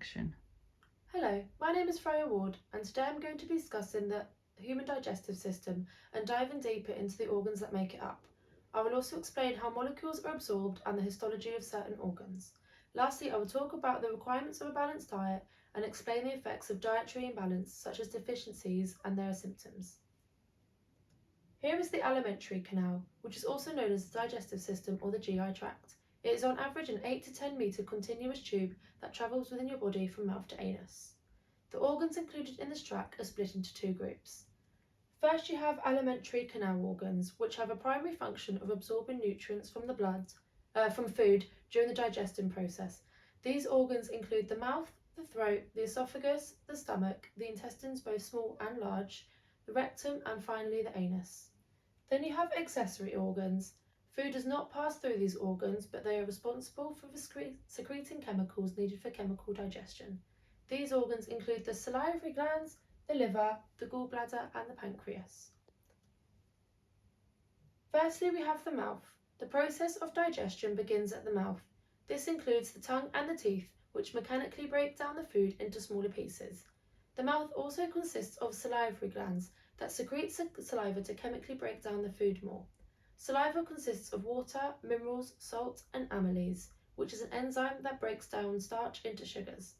action. Hello, my name is Freya Ward, and today I'm going to be discussing the human digestive system and diving deeper into the organs that make it up. I will also explain how molecules are absorbed and the histology of certain organs. Lastly, I will talk about the requirements of a balanced diet and explain the effects of dietary imbalance, such as deficiencies and their symptoms. Here is the alimentary canal, which is also known as the digestive system or the GI tract. It is on average an 8 to 10 metre continuous tube that travels within your body from mouth to anus. The organs included in this tract are split into two groups. First, you have alimentary canal organs, which have a primary function of absorbing nutrients from from food during the digestion process. These organs include the mouth, the throat, the esophagus, the stomach, the intestines both small and large, the rectum, and finally the anus. Then you have accessory organs. Food does not pass through these organs, but they are responsible for secreting chemicals needed for chemical digestion. These organs include the salivary glands, the liver, the gallbladder, and the pancreas. Firstly, we have the mouth. The process of digestion begins at the mouth. This includes the tongue and the teeth, which mechanically break down the food into smaller pieces. The mouth also consists of salivary glands that secrete saliva to chemically break down the food more. Saliva consists of water, minerals, salt, and amylase, which is an enzyme that breaks down starch into sugars.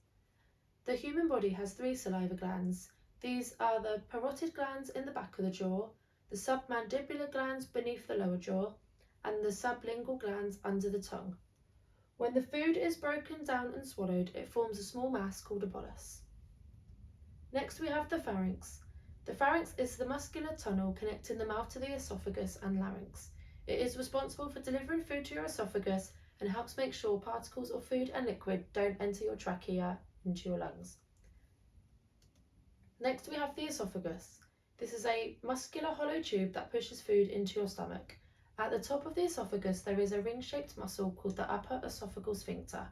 The human body has three saliva glands. These are the parotid glands in the back of the jaw, the submandibular glands beneath the lower jaw, and the sublingual glands under the tongue. When the food is broken down and swallowed, it forms a small mass called a bolus. Next, we have the pharynx. The pharynx is the muscular tunnel connecting the mouth to the esophagus and larynx. It is responsible for delivering food to your esophagus and helps make sure particles of food and liquid don't enter your trachea into your lungs. Next, we have the esophagus. This is a muscular hollow tube that pushes food into your stomach. At the top of the esophagus, there is a ring-shaped muscle called the upper esophageal sphincter.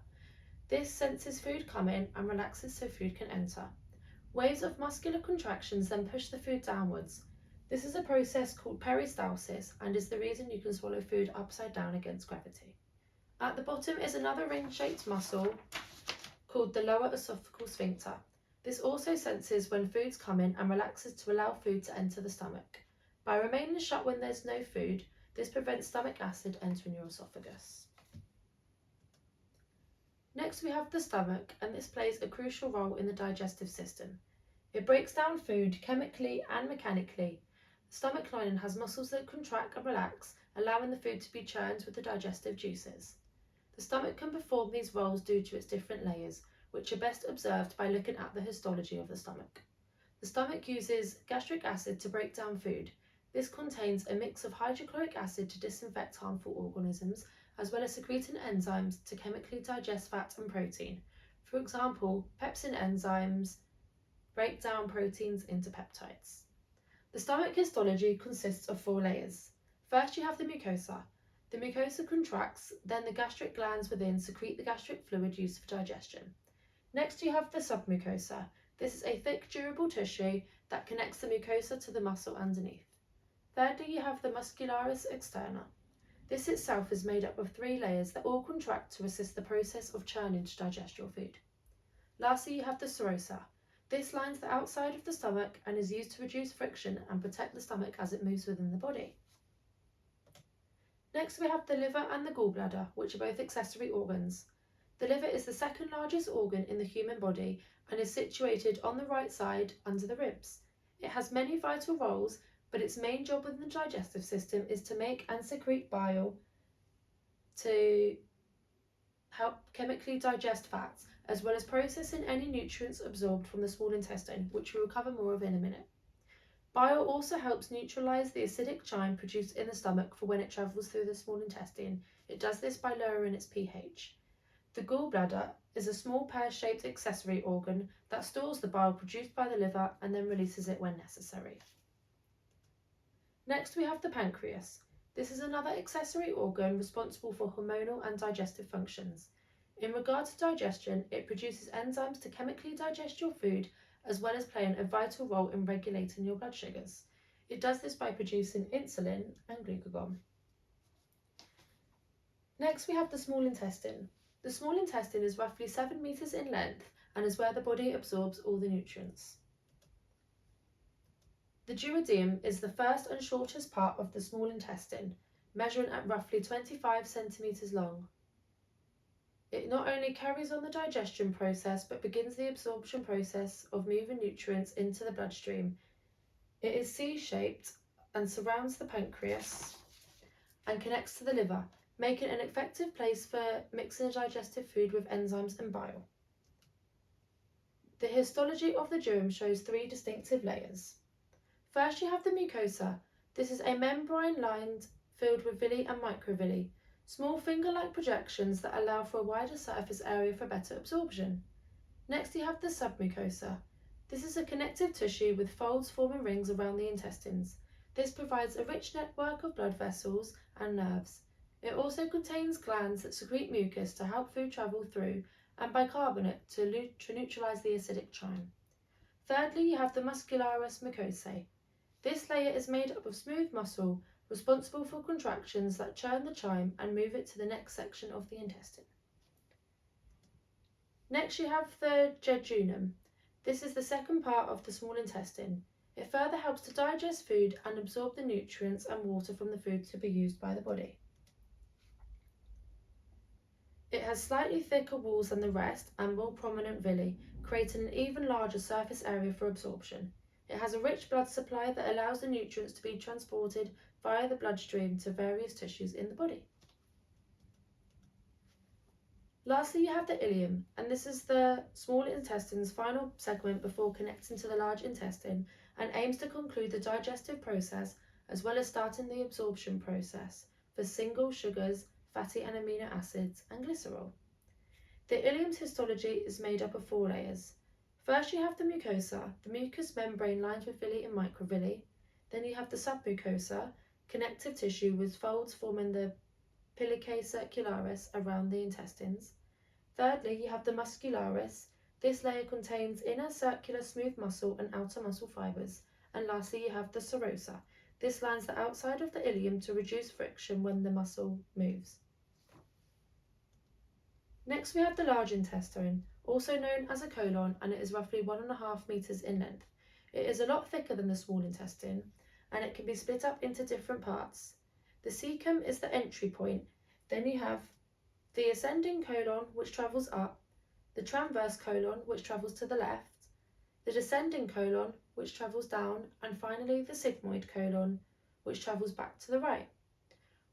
This senses food coming and relaxes so food can enter. Waves of muscular contractions then push the food downwards. This is a process called peristalsis and is the reason you can swallow food upside down against gravity. At the bottom is another ring-shaped muscle called the lower esophageal sphincter. This also senses when food's coming and relaxes to allow food to enter the stomach. By remaining shut when there's no food, this prevents stomach acid entering your esophagus. Next, we have the stomach, and this plays a crucial role in the digestive system. It breaks down food chemically and mechanically. The stomach lining has muscles that contract and relax, allowing the food to be churned with the digestive juices. The stomach can perform these roles due to its different layers, which are best observed by looking at the histology of the stomach. The stomach uses gastric acid to break down food. This contains a mix of hydrochloric acid to disinfect harmful organisms, as well as secreting enzymes to chemically digest fat and protein. For example, pepsin enzymes break down proteins into peptides. The stomach histology consists of 4 layers. First, you have the mucosa. The mucosa contracts, then the gastric glands within secrete the gastric fluid used for digestion. Next, you have the submucosa. This is a thick, durable tissue that connects the mucosa to the muscle underneath. Thirdly, you have the muscularis externa. This itself is made up of 3 layers that all contract to assist the process of churning to digest your food. Lastly, you have the serosa. This lines the outside of the stomach and is used to reduce friction and protect the stomach as it moves within the body. Next, we have the liver and the gallbladder, which are both accessory organs. The liver is the second largest organ in the human body and is situated on the right side under the ribs. It has many vital roles, but its main job within the digestive system is to make and secrete bile to help chemically digest fats, as well as processing any nutrients absorbed from the small intestine, which we will cover more of in a minute. Bile also helps neutralise the acidic chyme produced in the stomach for when it travels through the small intestine. It does this by lowering its pH. The gallbladder is a small pear-shaped accessory organ that stores the bile produced by the liver and then releases it when necessary. Next, we have the pancreas. This is another accessory organ responsible for hormonal and digestive functions. In regard to digestion, it produces enzymes to chemically digest your food, as well as playing a vital role in regulating your blood sugars. It does this by producing insulin and glucagon. Next, we have the small intestine. The small intestine is roughly 7 meters in length and is where the body absorbs all the nutrients. The duodenum is the first and shortest part of the small intestine, measuring at roughly 25 centimetres long. It not only carries on the digestion process but begins the absorption process of moving nutrients into the bloodstream. It is C-shaped and surrounds the pancreas and connects to the liver, making an effective place for mixing the digestive food with enzymes and bile. The histology of the duodenum shows three distinctive layers. First, you have the mucosa. This is a membrane lined filled with villi and microvilli, small finger-like projections that allow for a wider surface area for better absorption. Next, you have the submucosa. This is a connective tissue with folds forming rings around the intestines. This provides a rich network of blood vessels and nerves. It also contains glands that secrete mucus to help food travel through and bicarbonate to neutralize the acidic chyme. Thirdly, you have the muscularis mucosae. This layer is made up of smooth muscle responsible for contractions that churn the chyme and move it to the next section of the intestine. Next, you have the jejunum. This is the second part of the small intestine. It further helps to digest food and absorb the nutrients and water from the food to be used by the body. It has slightly thicker walls than the rest and more prominent villi, creating an even larger surface area for absorption. It has a rich blood supply that allows the nutrients to be transported via the bloodstream to various tissues in the body. Lastly, you have the ileum, and this is the small intestine's final segment before connecting to the large intestine and aims to conclude the digestive process as well as starting the absorption process for single sugars, fatty and amino acids, and glycerol. The ileum's histology is made up of 4 layers. First, you have the mucosa, the mucous membrane lined with villi and microvilli. Then you have the submucosa, connective tissue with folds forming the pilicae circularis around the intestines. Thirdly, you have the muscularis. This layer contains inner circular smooth muscle and outer muscle fibres. And lastly, you have the serosa. This lines the outside of the ileum to reduce friction when the muscle moves. Next, we have the large intestine, also known as a colon, and it is roughly 1.5 meters in length. It is a lot thicker than the small intestine, and it can be split up into different parts. The cecum is the entry point. Then you have the ascending colon, which travels up, the transverse colon, which travels to the left, the descending colon, which travels down, and finally the sigmoid colon, which travels back to the right.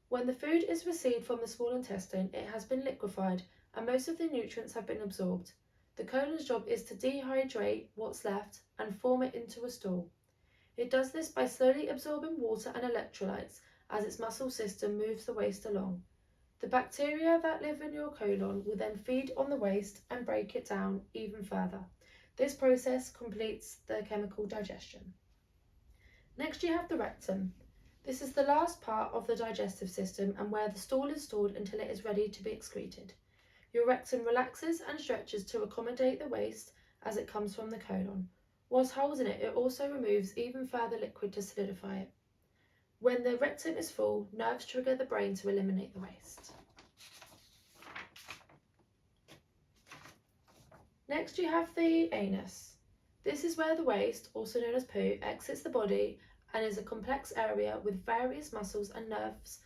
When the food is received from the small intestine, it has been liquefied and most of the nutrients have been absorbed. The colon's job is to dehydrate what's left and form it into a stool. It does this by slowly absorbing water and electrolytes as its muscle system moves the waste along. The bacteria that live in your colon will then feed on the waste and break it down even further. This process completes the chemical digestion. Next, you have the rectum. This is the last part of the digestive system and where the stool is stored until it is ready to be excreted. Your rectum relaxes and stretches to accommodate the waste as it comes from the colon. Whilst holding it, it also removes even further liquid to solidify it. When the rectum is full, nerves trigger the brain to eliminate the waste. Next, you have the anus. This is where the waste, also known as poo, exits the body and is a complex area with various muscles and nerves,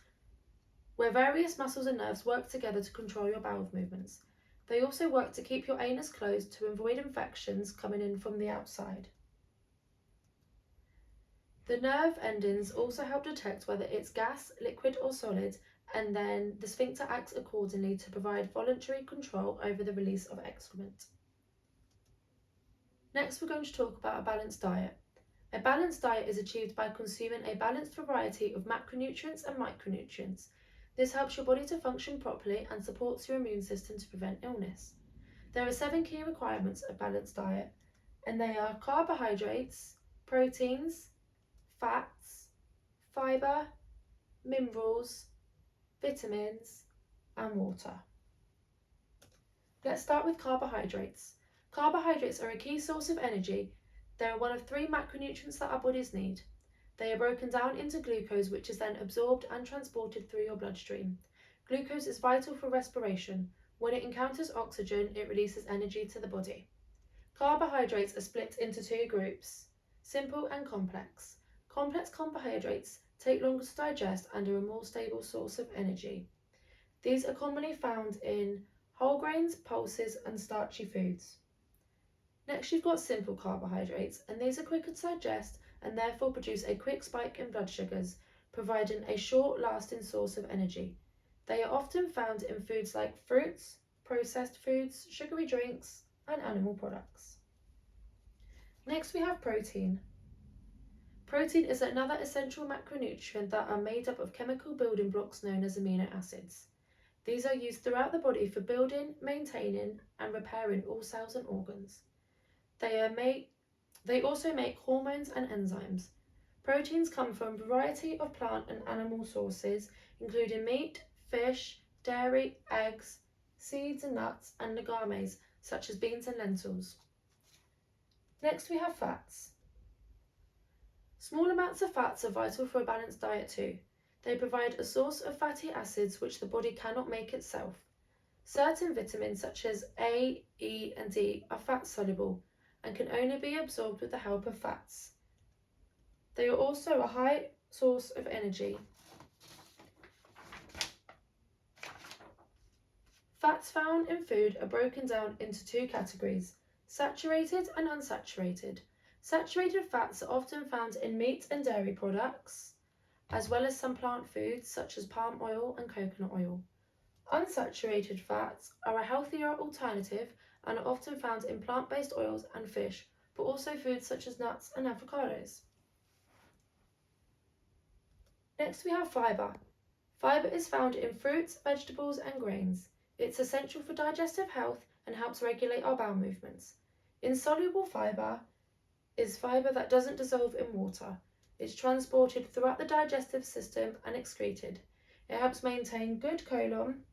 where various muscles and nerves work together to control your bowel movements. They also work to keep your anus closed to avoid infections coming in from the outside. The nerve endings also help detect whether it's gas, liquid or solid, and then the sphincter acts accordingly to provide voluntary control over the release of excrement. Next, we're going to talk about a balanced diet. A balanced diet is achieved by consuming a balanced variety of macronutrients and micronutrients. This helps your body to function properly and supports your immune system to prevent illness. There are 7 key requirements of balanced diet, and they are carbohydrates, proteins, fats, fibre, minerals, vitamins, and water. Let's start with carbohydrates. Carbohydrates are a key source of energy. They are one of 3 macronutrients that our bodies need. They are broken down into glucose, which is then absorbed and transported through your bloodstream. Glucose is vital for respiration. When it encounters oxygen, it releases energy to the body. Carbohydrates are split into two groups, simple and complex. Complex carbohydrates take longer to digest and are a more stable source of energy. These are commonly found in whole grains, pulses, and starchy foods. Next, you've got simple carbohydrates, and these are quicker to digest and therefore produce a quick spike in blood sugars, providing a short-lasting source of energy. They are often found in foods like fruits, processed foods, sugary drinks, and animal products. Next, we have protein. Protein is another essential macronutrient that are made up of chemical building blocks known as amino acids. These are used throughout the body for building, maintaining, and repairing all cells and organs. They also make hormones and enzymes. Proteins come from a variety of plant and animal sources, including meat, fish, dairy, eggs, seeds and nuts, and legumes such as beans and lentils. Next, we have fats. Small amounts of fats are vital for a balanced diet too. They provide a source of fatty acids which the body cannot make itself. Certain vitamins such as A, E, and D are fat soluble and can only be absorbed with the help of fats. They are also a high source of energy. Fats found in food are broken down into two categories, saturated and unsaturated. Saturated fats are often found in meat and dairy products, as well as some plant foods such as palm oil and coconut oil. Unsaturated fats are a healthier alternative and are often found in plant-based oils and fish, but also foods such as nuts and avocados. Next, we have fibre. Fibre is found in fruits, vegetables, and grains. It's essential for digestive health and helps regulate our bowel movements. Insoluble fibre is fibre that doesn't dissolve in water. It's transported throughout the digestive system and excreted. It helps maintain good colon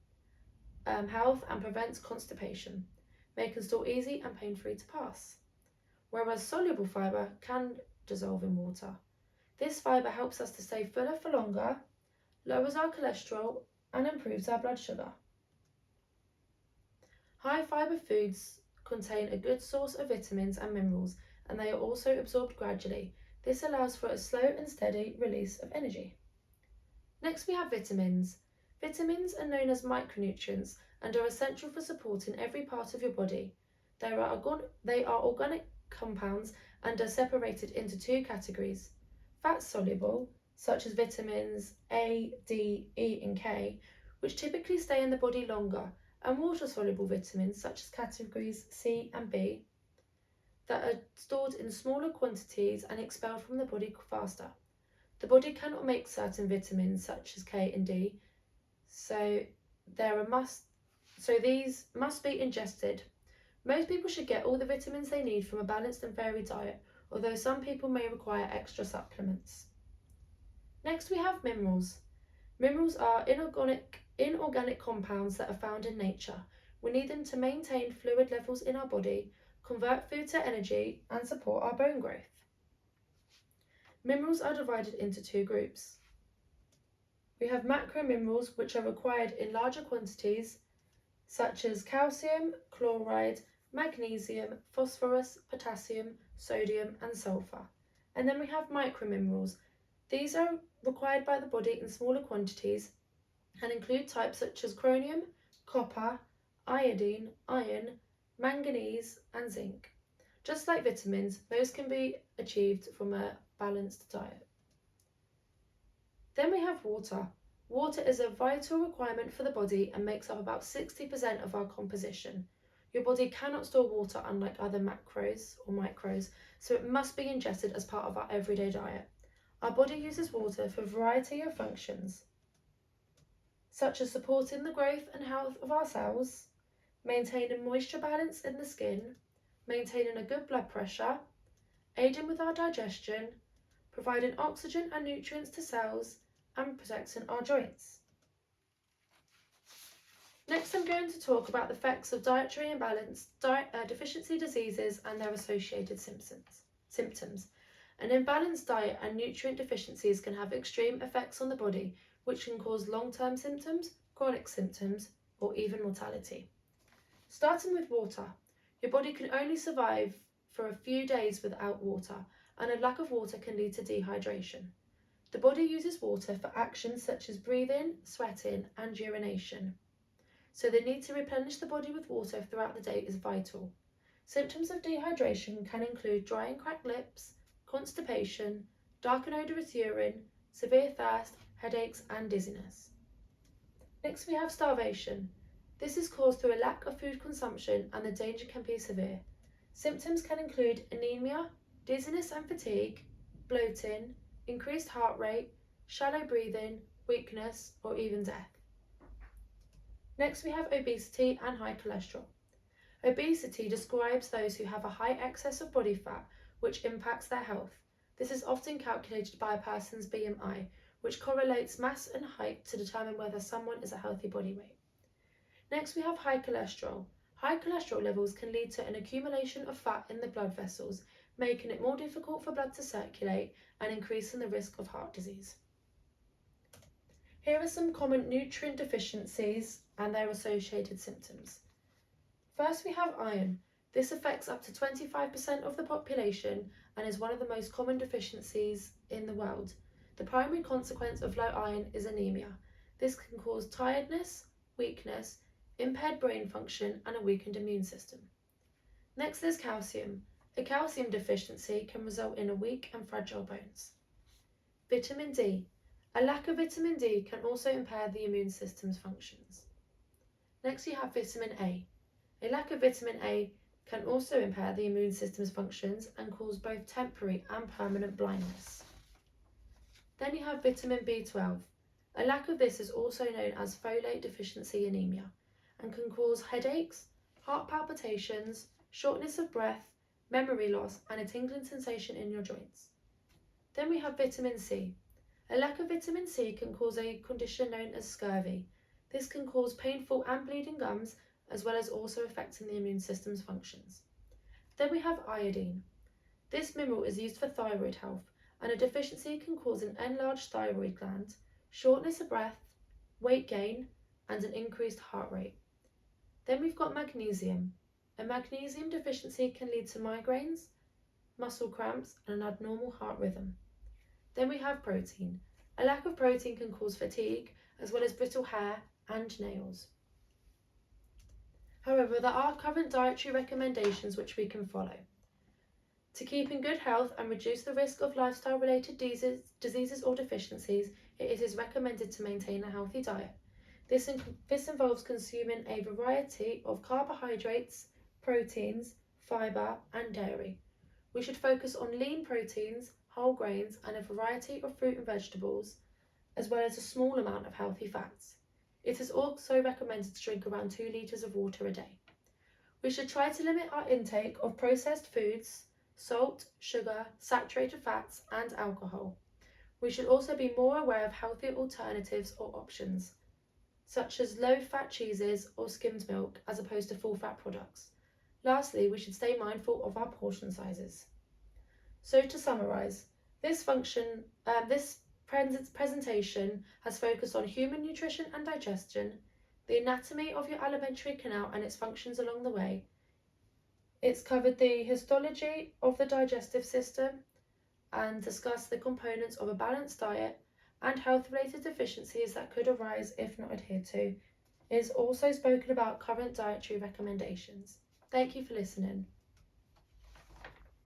health and prevents constipation, making stool easy and pain-free to pass. Whereas soluble fibre can dissolve in water. This fibre helps us to stay fuller for longer, lowers our cholesterol, and improves our blood sugar. High fibre foods contain a good source of vitamins and minerals, and they are also absorbed gradually. This allows for a slow and steady release of energy. Next, we have vitamins. Vitamins are known as micronutrients and are essential for supporting every part of your body. They are organic compounds and are separated into two categories. Fat soluble, such as vitamins A, D, E, and K, which typically stay in the body longer, and water-soluble vitamins such as categories C and B, that are stored in smaller quantities and expelled from the body faster. The body cannot make certain vitamins such as K and D, so these must be ingested. Most people should get all the vitamins they need from a balanced and varied diet, although some people may require extra supplements. Next, we have minerals. Minerals are inorganic compounds that are found in nature. We need them to maintain fluid levels in our body, convert food to energy, and support our bone growth. Minerals are divided into two groups. We have macrominerals, which are required in larger quantities, such as calcium, chloride, magnesium, phosphorus, potassium, sodium, and sulfur. And then we have microminerals. These are required by the body in smaller quantities and include types such as chromium, copper, iodine, iron, manganese, and zinc. Just like vitamins, most can be achieved from a balanced diet. Then we have water. Water is a vital requirement for the body and makes up about 60% of our composition. Your body cannot store water unlike other macros or micros, so it must be ingested as part of our everyday diet. Our body uses water for a variety of functions, such as supporting the growth and health of our cells, maintaining moisture balance in the skin, maintaining a good blood pressure, aiding with our digestion, providing oxygen and nutrients to cells, and protecting our joints. Next, I'm going to talk about the effects of dietary imbalance, deficiency diseases, and their associated symptoms. An imbalanced diet and nutrient deficiencies can have extreme effects on the body, which can cause long-term symptoms, chronic symptoms, or even mortality. Starting with water. Your body can only survive for a few days without water, and a lack of water can lead to dehydration. The body uses water for actions such as breathing, sweating, and urination. So the need to replenish the body with water throughout the day is vital. Symptoms of dehydration can include dry and cracked lips, constipation, dark and odorous urine, severe thirst, headaches, and dizziness. Next, we have starvation. This is caused through a lack of food consumption, and the danger can be severe. Symptoms can include anemia, dizziness and fatigue, bloating, increased heart rate, shallow breathing, weakness, or even death. Next, we have obesity and high cholesterol. Obesity describes those who have a high excess of body fat, which impacts their health. This is often calculated by a person's BMI, which correlates mass and height to determine whether someone is a healthy body weight. Next, we have high cholesterol. High cholesterol levels can lead to an accumulation of fat in the blood vessels, making it more difficult for blood to circulate and increasing the risk of heart disease. Here are some common nutrient deficiencies and their associated symptoms. First, we have iron. This affects up to 25% of the population and is one of the most common deficiencies in the world. The primary consequence of low iron is anemia. This can cause tiredness, weakness, impaired brain function, and a weakened immune system. Next, there's calcium. A calcium deficiency can result in a weak and fragile bones. Vitamin D. A lack of vitamin D can also impair the immune system's functions. Next, you have vitamin A. A lack of vitamin A can also impair the immune system's functions and cause both temporary and permanent blindness. Then you have vitamin B12. A lack of this is also known as folate deficiency anemia and can cause headaches, heart palpitations, shortness of breath, memory loss, and a tingling sensation in your joints. Then we have vitamin C. A lack of vitamin C can cause a condition known as scurvy. This can cause painful and bleeding gums, as well as also affecting the immune system's functions. Then we have iodine. This mineral is used for thyroid health, and a deficiency can cause an enlarged thyroid gland, shortness of breath, weight gain, and an increased heart rate. Then we've got magnesium. A magnesium deficiency can lead to migraines, muscle cramps, and an abnormal heart rhythm. Then we have protein. A lack of protein can cause fatigue, as well as brittle hair and nails. However, there are current dietary recommendations which we can follow. To keep in good health and reduce the risk of lifestyle-related diseases or deficiencies, it is recommended to maintain a healthy diet. This involves consuming a variety of carbohydrates, proteins, fibre, and dairy. We should focus on lean proteins, whole grains, and a variety of fruit and vegetables, as well as a small amount of healthy fats. It is also recommended to drink around 2 litres of water a day. We should try to limit our intake of processed foods, salt, sugar, saturated fats, and alcohol. We should also be more aware of healthier alternatives or options, such as low-fat cheeses or skimmed milk as opposed to full-fat products. Lastly, we should stay mindful of our portion sizes. So to summarise, this presentation has focused on human nutrition and digestion, the anatomy of your alimentary canal and its functions along the way. It's covered the histology of the digestive system and discussed the components of a balanced diet and health-related deficiencies that could arise if not adhered to. It is also spoken about current dietary recommendations. Thank you for listening.